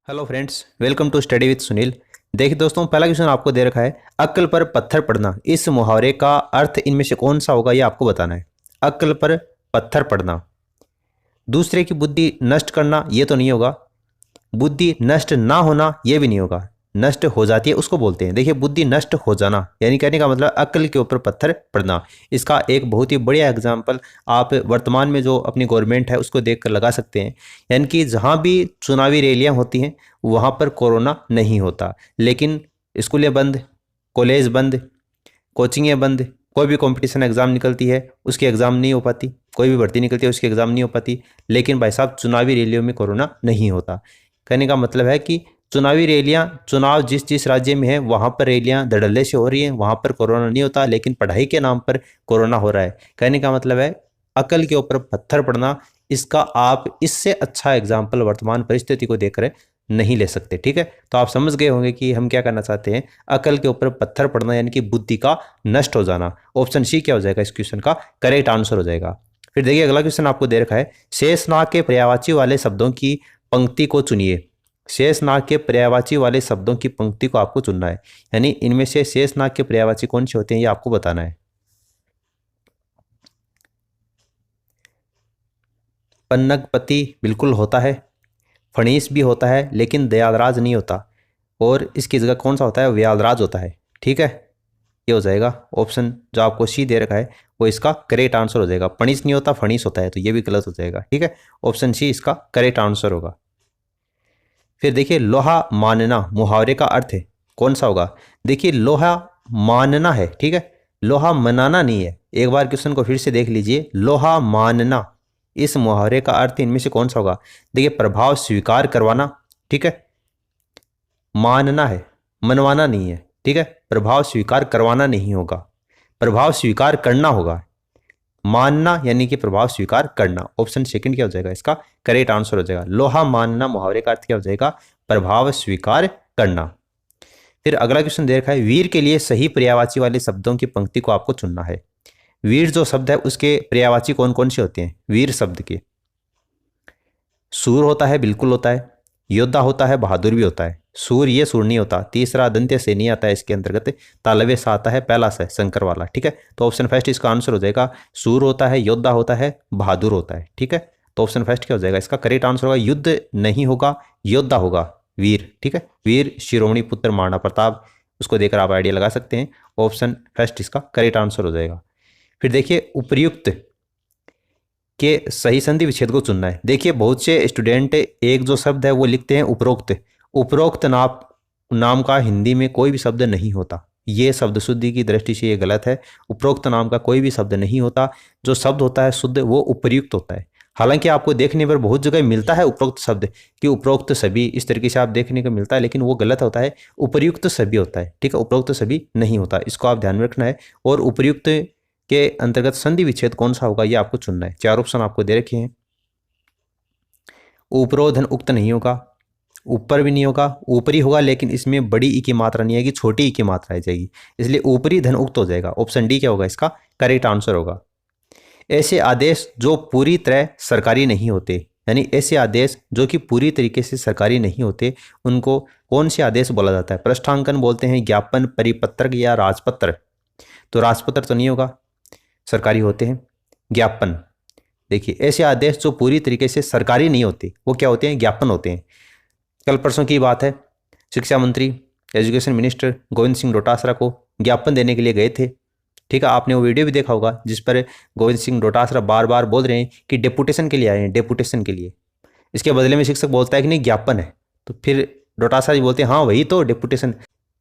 Hello friends, welcome to study with Sunil. देखिए दोस्तों, पहला क्वेश्चन आपको दे रखा है, अक्ल पर पत्थर पड़ना। इस मुहावरे का अर्थ इनमें से कौन सा होगा, ये आपको बताना है। अक्ल पर पत्थर पड़ना, दूसरे की बुद्धि नष्ट करना, ये तो नहीं होगा। बुद्धि नष्ट ना होना, ये भी नहीं होगा। नष्ट हो जाती है उसको बोलते हैं। देखिए, बुद्धि नष्ट हो जाना यानी कहने का मतलब अक्ल के ऊपर पत्थर पड़ना। इसका एक बहुत ही बढ़िया एग्जाम्पल आप वर्तमान में जो अपनी गवर्नमेंट है उसको देखकर लगा सकते हैं। यानी कि जहाँ भी चुनावी रैलियाँ होती हैं वहाँ पर कोरोना नहीं होता, लेकिन स्कूलें बंद, कॉलेज बंद, कोचिंगें बंद, कोई भी कंपटीशन एग्जाम निकलती है उसकी एग्जाम नहीं हो पाती, कोई भी भर्ती निकलती है उसकी एग्जाम नहीं हो पाती। लेकिन भाई साहब, चुनावी रैलियों में कोरोना नहीं होता। कहने का मतलब है कि चुनावी रैलियां, चुनाव जिस जिस राज्य में है वहां पर रैलियां धड़ल्ले से हो रही हैं, वहां पर कोरोना नहीं होता, लेकिन पढ़ाई के नाम पर कोरोना हो रहा है। कहने का मतलब है अकल के ऊपर पत्थर पड़ना। इसका आप इससे अच्छा एग्जाम्पल वर्तमान परिस्थिति को देखकर नहीं ले सकते। ठीक है, तो आप समझ गए होंगे कि हम क्या करना चाहते हैं। अकल के ऊपर पत्थर पड़ना यानी कि बुद्धि का नष्ट हो जाना। ऑप्शन सी क्या हो जाएगा, इस क्वेश्चन का करेक्ट आंसर हो जाएगा। फिर देखिए, अगला क्वेश्चन आपको दे रखा है, शेष नाग के पर्यायवाची वाले शब्दों की पंक्ति को चुनिए। शेष नाग के पर्यायवाची वाले शब्दों की पंक्ति को आपको चुनना है, यानी इनमें से शेष नाग के पर्यायवाची कौन से होते हैं ये आपको बताना है। पन्नगपति बिल्कुल होता है, फणीस भी होता है, लेकिन दयालराज नहीं होता। और इसकी जगह कौन सा होता है, व्यालराज होता है। ठीक है, ये हो जाएगा ऑप्शन जो आपको सी दे रखा है वो इसका करेक्ट आंसर हो जाएगा। फणीस नहीं होता, फणीस होता है, तो ये भी गलत हो जाएगा। ठीक है, ऑप्शन सी इसका करेक्ट आंसर होगा। फिर देखिए, लोहा मानना मुहावरे का अर्थ है कौन सा होगा। देखिए, लोहा मानना है, ठीक है, लोहा मनाना नहीं है। एक बार क्वेश्चन को फिर से देख लीजिए, लोहा मानना, इस मुहावरे का अर्थ इनमें से कौन सा होगा। देखिए, प्रभाव स्वीकार करवाना, ठीक है, मानना है, मनवाना नहीं है। ठीक है, प्रभाव स्वीकार करवाना नहीं होगा, प्रभाव स्वीकार करना होगा। मानना यानी कि प्रभाव स्वीकार करना। ऑप्शन सेकंड क्या हो जाएगा, इसका करेक्ट आंसर हो जाएगा। लोहा मानना मुहावरे का अर्थ क्या हो जाएगा, प्रभाव स्वीकार करना। फिर अगला क्वेश्चन दे रखा है, वीर के लिए सही पर्यायवाची वाले शब्दों की पंक्ति को आपको चुनना है। वीर जो शब्द है उसके पर्यायवाची कौन कौन से होते हैं वीर शब्द के। सूर होता है, बिल्कुल होता है, योद्धा होता है, बहादुर भी होता है। सूर ये सूर नहीं होता, तीसरा दंत्य से नहीं आता है इसके अंतर्गत, तालव्य सा आता है, पहला सा शंकर वाला। ठीक है, तो ऑप्शन फर्स्ट इसका आंसर हो जाएगा। सूर होता है, योद्धा होता है, बहादुर होता है। ठीक है, तो ऑप्शन फर्स्ट क्या हो जाएगा, इसका करेक्ट आंसर होगा युद्ध नहीं होगा, योद्धा होगा, वीर। ठीक है, वीर शिरोमणि पुत्र महाराणा प्रताप, उसको देकर आप आइडिया लगा सकते हैं। ऑप्शन फर्स्ट इसका करेक्ट आंसर हो जाएगा। फिर देखिए, उपर्युक्त के सही संधि विच्छेद को चुनना है। देखिए, बहुत से स्टूडेंट एक जो शब्द है वो लिखते हैं उपरोक्त। उपरोक्त नाम का हिंदी में कोई भी शब्द नहीं होता, ये शब्द शुद्धि की दृष्टि से ये गलत है। उपरोक्त नाम का कोई भी शब्द नहीं होता, जो शब्द होता है शुद्ध वो उपर्युक्त होता है। हालांकि आपको देखने पर बहुत जगह मिलता है उपरोक्त शब्द कि उपरोक्त सभी, इस तरीके से आप देखने को मिलता है, लेकिन वो गलत होता है। उपर्युक्त सभी होता है। ठीक है, उपरोक्त सभी नहीं होता, इसको आप ध्यान में रखना है। और उपर्युक्त के अंतर्गत संधि विच्छेद कौन सा होगा ये आपको चुनना है। चार ऑप्शन आपको दे रखे हैं। उपरोधन उक्त नहीं होगा, ऊपर भी नहीं होगा, ऊपरी होगा लेकिन इसमें बड़ी ई की मात्रा नहीं आएगी, छोटी ई की मात्रा आ जाएगी, इसलिए ऊपरी धन उक्त हो जाएगा। ऑप्शन डी क्या होगा, इसका करेक्ट आंसर होगा। ऐसे आदेश जो पूरी तरह सरकारी नहीं होते, यानी ऐसे आदेश जो कि पूरी तरीके से सरकारी नहीं होते, उनको कौन से आदेश बोला जाता है। पृष्ठांकन बोलते हैं, ज्ञापन, परिपत्रक या राजपत्र। तो राजपत्र तो नहीं होगा, सरकारी होते हैं। ज्ञापन, देखिए ऐसे आदेश जो पूरी तरीके से सरकारी नहीं होते वो क्या होते हैं, ज्ञापन होते हैं। कल परसों की बात है, शिक्षा मंत्री, एजुकेशन मिनिस्टर गोविंद सिंह डोटासरा को ज्ञापन देने के लिए गए थे। ठीक है, आपने वो वीडियो भी देखा होगा जिस पर गोविंद सिंह डोटासरा बार बार बोल रहे हैं कि डेपुटेशन के लिए आए हैं, डेपुटेशन के लिए। इसके बदले में शिक्षक बोलता है कि नहीं ज्ञापन है, तो फिर डोटासरा जी बोलते हैं हाँ वही तो डेपुटेशन।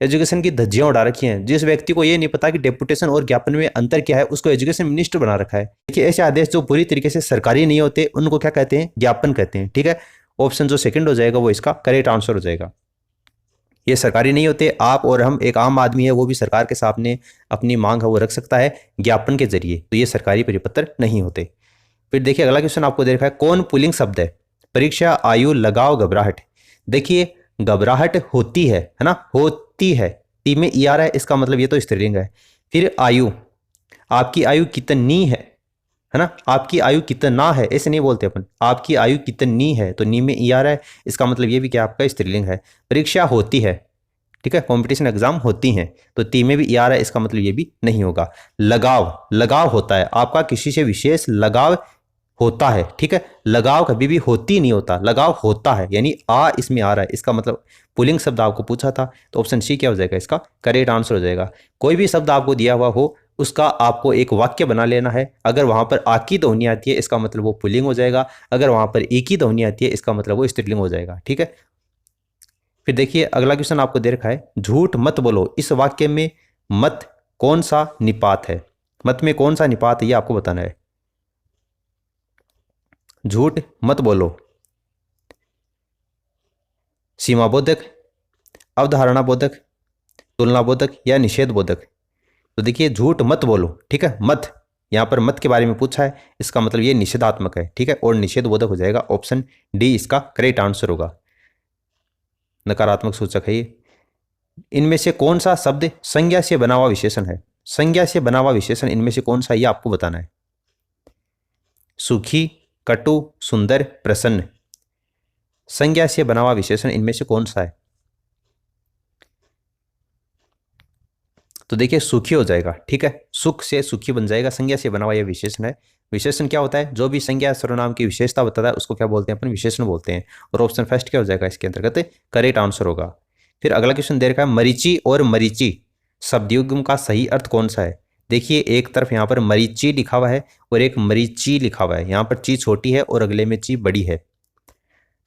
एजुकेशन की धज्जियां उड़ा रखी हैं। जिस व्यक्ति को ये नहीं पता कि डेपुटेशन और ज्ञापन में अंतर क्या है, उसको एजुकेशन मिनिस्टर बना रखा है। देखिए, ऐसे आदेश जो पूरी तरीके से सरकारी नहीं होते उनको क्या कहते हैं, ज्ञापन कहते हैं। ठीक है, ऑप्शन जो सेकंड हो जाएगा वो इसका करेक्ट आंसर हो जाएगा। ये सरकारी नहीं होते, आप और हम, एक आम आदमी है वो भी सरकार के सामने अपनी मांग है वो रख सकता है ज्ञापन के जरिए, तो ये सरकारी परिपत्र नहीं होते। फिर देखिए, अगला क्वेश्चन आपको दे रखा है, कौन पुल्लिंग शब्द है। परीक्षा, आयु, लगाव, घबराहट। देखिए, घबराहट होती है ना, होती है, टी में ई आ रहा है, इसका मतलब ये तो स्त्रीलिंग है। फिर आयु, आपकी आयु कितनी है, है ना। आपकी आयु कितना है ऐसे नहीं बोलते अपन, आपकी आयु कितनी है, तो नी में ई आ रहा है, इसका मतलब ये भी क्या आपका स्त्रीलिंग है। परीक्षा होती है, ठीक है, कंपटीशन एग्जाम होती हैं, तो ती में भी ई आ रहा है, इसका मतलब ये भी नहीं होगा। लगाव, लगाव होता है, आपका किसी से विशेष लगाव होता है, ठीक है। लगाव कभी भी होती नहीं होता, लगाव होता है, यानी आ इसमें आ रहा है, इसका मतलब पुल्लिंग शब्द आपको पूछा था, तो ऑप्शन सी क्या हो जाएगा, इसका करेक्ट आंसर हो जाएगा। कोई भी शब्द आपको दिया हुआ हो उसका आपको एक वाक्य बना लेना है, अगर वहां पर आ की ध्वनि आती है इसका मतलब वो पुल्लिंग हो जाएगा, अगर वहां पर ई की ध्वनि आती है इसका मतलब वो स्त्रीलिंग हो जाएगा, ठीक है। फिर देखिए अगला क्वेश्चन आपको दे रखा है, झूठ मत बोलो, इस वाक्य में मत कौन सा निपात है, मत में कौन सा निपात है ये आपको बताना है। झूठ मत बोलो, सीमा बोधक, अवधारणा बोधक, तुलना बोधक या निषेध बोधक। तो देखिए झूठ मत बोलो, ठीक है, मत यहां पर मत के बारे में पूछा है, इसका मतलब ये निषेधात्मक है, ठीक है, और निषेध बोधक हो जाएगा, ऑप्शन डी इसका करेक्ट आंसर होगा, नकारात्मक सूचक है ये। इनमें से कौन सा शब्द संज्ञा से बना हुआ विशेषण है, संज्ञा से बना हुआ विशेषण इनमें से कौन सा ये आपको बताना है। सुखी, कटु, सुंदर, प्रसन्न, संज्ञा से बना हुआ विशेषण इनमें से कौन सा है। तो देखिए सुखी हो जाएगा, ठीक है, सुख से सुखी बन जाएगा, संज्ञा से बना हुआ यह विशेषण है। विशेषण क्या होता है, जो भी संज्ञा सर्वनाम की विशेषता बताता है उसको क्या बोलते हैं अपन, विशेषण बोलते हैं, और ऑप्शन फर्स्ट क्या हो जाएगा इसके अंतर्गत करेक्ट आंसर होगा। फिर अगला क्वेश्चन दे रखा है, मरीचि और मरीचि शब्दयुग्म का सही अर्थ कौन सा है। देखिए एक तरफ यहाँ पर मरीचि लिखा हुआ है और एक मरीचि लिखा हुआ है, यहाँ पर ची छोटी है और अगले में ची बड़ी है।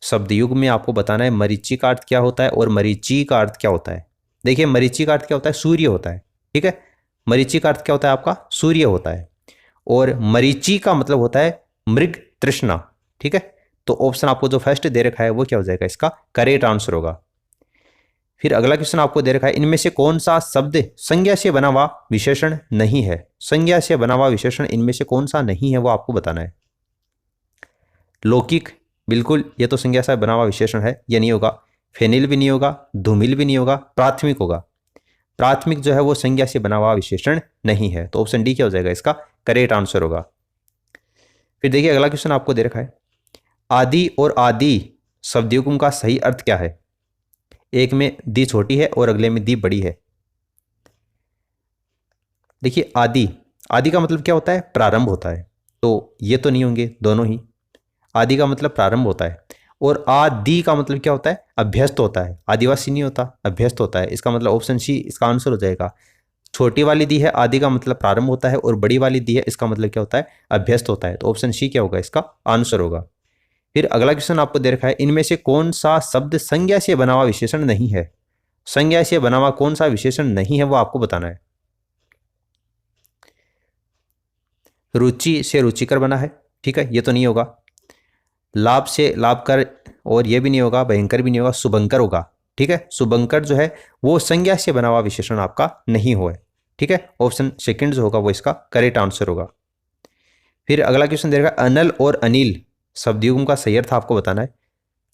शब्दयुग में आपको बताना है मरीचि का अर्थ क्या होता है और मरीचि का अर्थ क्या होता है। देखिए मरीचि का अर्थ क्या होता है, सूर्य होता है, ठीक है, मरीचि का अर्थ क्या होता है आपका, सूर्य होता है, और मरीचि का मतलब होता है मृग तृष्णा, ठीक है। तो ऑप्शन आपको जो फर्स्ट दे रखा है वो क्या हो जाएगा, इसका करेक्ट आंसर होगा। फिर अगला क्वेश्चन आपको दे रखा है, इनमें से कौन सा शब्द संज्ञा से बना हुआ विशेषण नहीं है, संज्ञा से बना हुआ विशेषण इनमें से कौन सा नहीं है वो आपको बताना है। लौकिक, बिल्कुल ये तो संज्ञा से बना हुआ विशेषण है, ये नहीं होगा। फेनिल भी नहीं होगा, धूमिल भी नहीं होगा, प्राथमिक होगा, प्राथमिक जो है वो संज्ञा से बना हुआ विशेषण नहीं है, तो ऑप्शन डी क्या हो जाएगा, इसका करेक्ट आंसर होगा। फिर देखिए अगला क्वेश्चन आपको दे रखा है, आदि और आदि शब्दयुग्म का सही अर्थ क्या है। एक में दी छोटी है और अगले में दी बड़ी है। देखिए आदि, आदि का मतलब क्या होता है, प्रारंभ होता है, तो ये तो नहीं होंगे दोनों ही। आदि का मतलब प्रारंभ होता है, और आदि का मतलब क्या होता है, अभ्यस्त होता है, आदिवासी नहीं होता, अभ्यस्त होता है, इसका मतलब ऑप्शन सी इसका आंसर हो जाएगा। छोटी वाली दी है, आदि का मतलब प्रारंभ होता है, और बड़ी वाली दी है, इसका मतलब क्या होता है, अभ्यस्त होता है, तो ऑप्शन सी क्या होगा, इसका आंसर होगा। फिर अगला क्वेश्चन आपको दे रखा है, इनमें से कौन सा शब्द संज्ञा से बना हुआ विशेषण नहीं है, संज्ञा से बना हुआ कौन सा विशेषण नहीं है वो आपको बताना है। रुचि से रुचिकर बना है, ठीक है, ये तो नहीं होगा। लाभ से लाभकर, और ये भी नहीं होगा, भयंकर भी नहीं होगा, शुभंकर होगा, ठीक है, शुभंकर जो है वो संज्ञा से बना हुआ विशेषण आपका नहीं हुआ है, ठीक है, ऑप्शन सेकंड जो होगा वो इसका करेक्ट आंसर होगा। फिर अगला क्वेश्चन देगा, अनल और अनिल शब्दयुग्म का सही अर्थ आपको बताना है।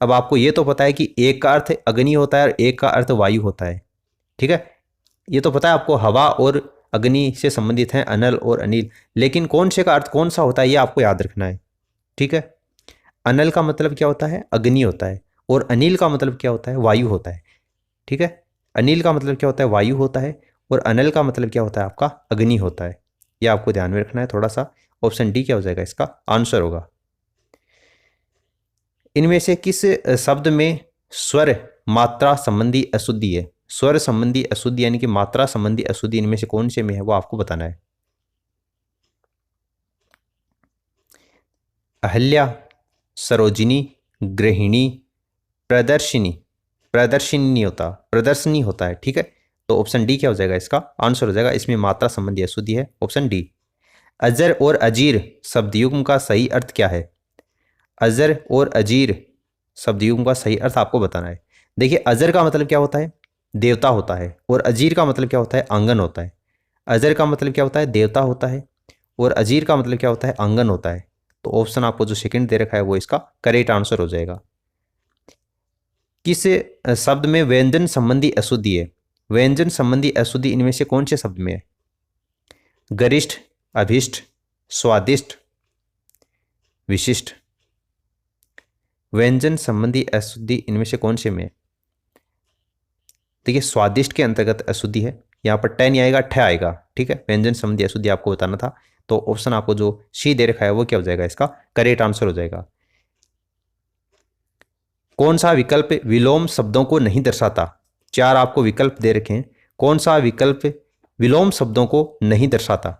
अब आपको ये तो पता है कि एक का अर्थ अग्नि होता है और एक का अर्थ वायु होता है, ठीक है, ये तो पता है आपको, हवा और अग्नि से संबंधित हैं अनल और अनिल, लेकिन कौन से का अर्थ कौन सा होता है ये आपको याद रखना है, ठीक है। अनल का मतलब क्या होता है, अग्नि होता है, और अनिल का मतलब क्या होता है, वायु होता है, ठीक है। अनिल का मतलब क्या होता है, वायु होता है, और अनल का मतलब क्या होता है आपका, अग्नि होता है, यह आपको ध्यान में रखना है थोड़ा सा। ऑप्शन डी क्या हो जाएगा, इसका आंसर होगा। इनमें से किस शब्द में स्वर मात्रा संबंधी अशुद्धि है, स्वर संबंधी अशुद्धि यानी कि मात्रा संबंधी अशुद्धि इनमें से कौन से में है वो आपको बताना है। अहल्या, सरोजिनी, गृहिणी, प्रदर्शिनी, प्रदर्शिनी नहीं होता, प्रदर्शनी होता है, ठीक है, तो ऑप्शन डी क्या हो जाएगा, इसका आंसर हो जाएगा, इसमें मात्रा संबंधी अशुद्धि है, ऑप्शन डी। अजर और अजीर शब्दयुग्म का सही अर्थ क्या है, अजर और अजीर शब्दयुग्म का सही अर्थ आपको बताना है। देखिए अजर का मतलब क्या होता है, देवता होता है, और अजीर का मतलब क्या होता है, आंगन होता है। अजर का मतलब क्या होता है, देवता होता है, और अजीर का मतलब क्या होता है, आंगन होता है, तो ऑप्शन आपको जो सेकंड दे रखा है वो इसका करेक्ट आंसर हो जाएगा। किस शब्द में व्यंजन संबंधी अशुद्धि है, व्यंजन संबंधी अशुद्धि इनमें से कौन से शब्द में है। गरिष्ठ, अभिष्ट, स्वादिष्ट, विशिष्ट। व्यंजन संबंधी अशुद्धि इनमें से कौन से में है? देखिए स्वादिष्ट के अंतर्गत अशुद्धि है, यहाँ पर ट नहीं आएगा, ठ आएगा। ठीक है, व्यंजन संबंधी अशुद्धि आपको बताना था, तो ऑप्शन आपको जो सी दे रखा है वो क्या हो जाएगा, इसका करेक्ट आंसर हो जाएगा। कौन सा विकल्प विलोम शब्दों को नहीं दर्शाता? चार आपको विकल्प दे रखे हैं, कौन सा विकल्प विलोम शब्दों को नहीं दर्शाता?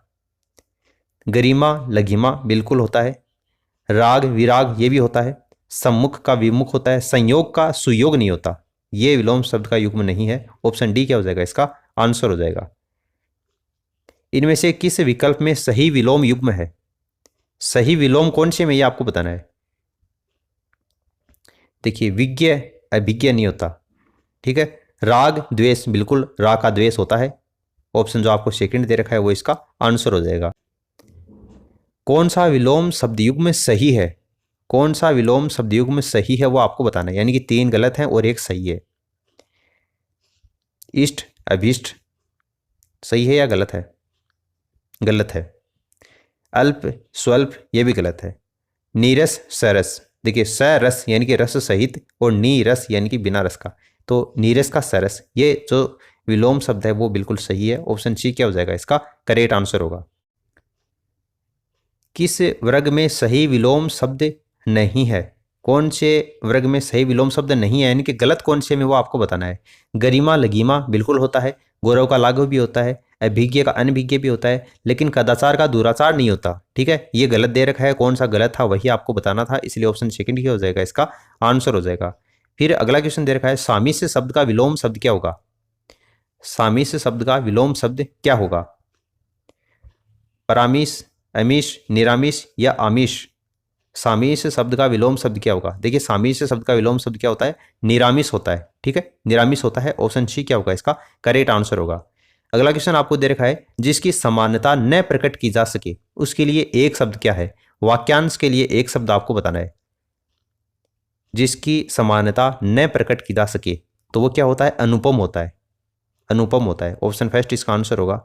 गरिमा लघिमा बिल्कुल होता है, राग विराग ये भी होता है, सम्मुख का विमुख होता है, संयोग का सुयोग नहीं होता, ये विलोम शब्द का युग्म नहीं है। ऑप्शन डी क्या हो जाएगा, इसका आंसर हो जाएगा। इनमें से किस विकल्प में सही विलोम युग्म है? सही विलोम कौन से में ये आपको बताना है। देखिए विज्ञ अभिज्ञ नहीं होता। ठीक है, राग द्वेष बिल्कुल राग का द्वेष होता है। ऑप्शन जो आपको सेकंड दे रखा है वो इसका आंसर हो जाएगा। कौन सा विलोम शब्द युग्म सही है? कौन सा विलोम शब्द युग्म सही है वो आपको बताना है, यानी कि 3 गलत हैं और 1 सही है। इष्ट अभिष्ट सही है या गलत है? गलत है। अल्प स्वल्प ये भी गलत है। नीरस सरस, देखिए सरस यानी कि रस सहित और नीरस यानी कि बिना रस का, तो नीरस का सरस ये जो विलोम शब्द है वो बिल्कुल सही है। ऑप्शन सी क्या हो जाएगा, इसका करेक्ट आंसर होगा। किस वर्ग में सही विलोम शब्द नहीं है? कौन से वर्ग में सही विलोम शब्द नहीं है, यानी कि गलत कौन से में वो आपको बताना है। गरिमा लघिमा बिल्कुल होता है, गौरव का लाघव भी होता है, अभिज्ञ का अनभिज्ञ भी होता है, लेकिन कदाचार का दुराचार नहीं होता। ठीक है, ये गलत दे रखा है, कौन सा गलत था वही आपको बताना था, इसलिए ऑप्शन सेकंड ही हो जाएगा, इसका आंसर हो जाएगा। फिर अगला क्वेश्चन दे रखा है, सामिष्य शब्द का विलोम शब्द क्या होगा? सामिष्य शब्द का विलोम शब्द क्या होगा? परामिष, अमीष, निरामिष या आमिष? सामिष्य शब्द का विलोम शब्द क्या होगा? देखिए सामिष्य शब्द का विलोम शब्द क्या होता है, निरामिष होता है। ठीक है, निरामिष होता है। ऑप्शन सी क्या होगा, इसका करेक्ट आंसर होगा। अगला क्वेश्चन आपको दे रखा है, जिसकी समानता न प्रकट की जा सके उसके लिए एक शब्द क्या है? वाक्यांश के लिए एक शब्द आपको बताना है। जिसकी समानता न प्रकट की जा सके तो वो क्या होता है, अनुपम होता है। अनुपम होता है। ऑप्शन फर्स्ट इसका आंसर होगा।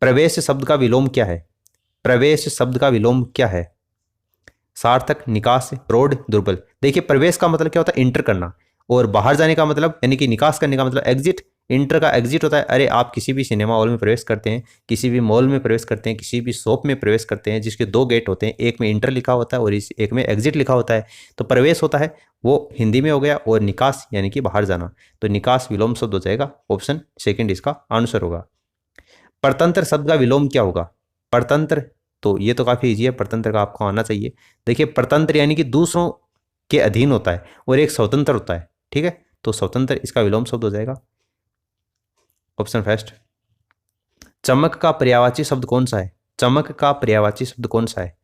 प्रवेश शब्द का विलोम क्या है? प्रवेश शब्द का विलोम क्या है? सार्थक, निकास, प्रौढ़, दुर्बल। देखिए प्रवेश का मतलब क्या होता है, इंटर करना, और बाहर जाने का मतलब यानी कि निकास करने का मतलब एग्जिट। इंटर का एग्जिट होता है, अरे आप किसी भी सिनेमा हॉल में प्रवेश करते हैं, किसी भी मॉल में प्रवेश करते हैं, किसी भी शॉप में प्रवेश करते हैं, जिसके 2 गेट होते हैं, एक में इंटर लिखा होता है और इस एक में एग्जिट लिखा होता है। तो प्रवेश होता है वो हिंदी में हो गया, और निकास यानी कि बाहर जाना, तो निकास विलोम शब्द हो जाएगा। ऑप्शन सेकेंड इसका आंसर होगा। परतंत्र शब्द का विलोम क्या होगा? परतंत्र, तो ये तो काफ़ी ईजी है, परतंत्र का आपको आना चाहिए। देखिए परतंत्र यानी कि दूसरों के अधीन होता है, और एक स्वतंत्र होता है। ठीक है, तो स्वतंत्र इसका विलोम शब्द हो जाएगा। Option first. चमक का पर्यायवाची शब्द कौन सा है? चमक का पर्यायवाची शब्द कौन सा है?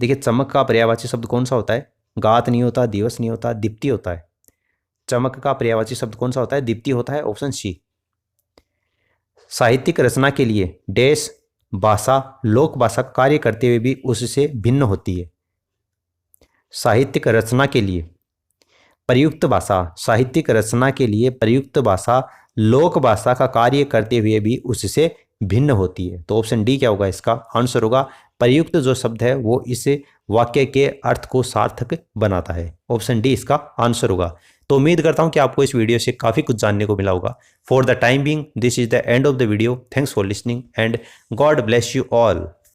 देखिए चमक का पर्यायवाची शब्द कौन सा होता है? गात नहीं होता, दिवस नहीं होता, दीप्ति होता है। चमक का पर्यायवाची शब्द कौन सा होता है? दीप्ति होता है। Option C. साहित्यिक रचना के लिए देश भाषा लोक भाषा कार्य करते हुए भी उससे भिन्न होती है। साहित्यिक रचना के लिए प्रयुक्त भाषा, साहित्यिक रचना के लिए प्रयुक्त भाषा लोक भाषा का कार्य करते हुए भी उससे भिन्न होती है। तो ऑप्शन डी क्या होगा, इसका आंसर होगा। प्रयुक्त जो शब्द है वो इस वाक्य के अर्थ को सार्थक बनाता है। ऑप्शन डी इसका आंसर होगा। तो उम्मीद करता हूं कि आपको इस वीडियो से काफ़ी कुछ जानने को मिला होगा। For the time being this is the end of the video. Thanks for listening and God bless you all.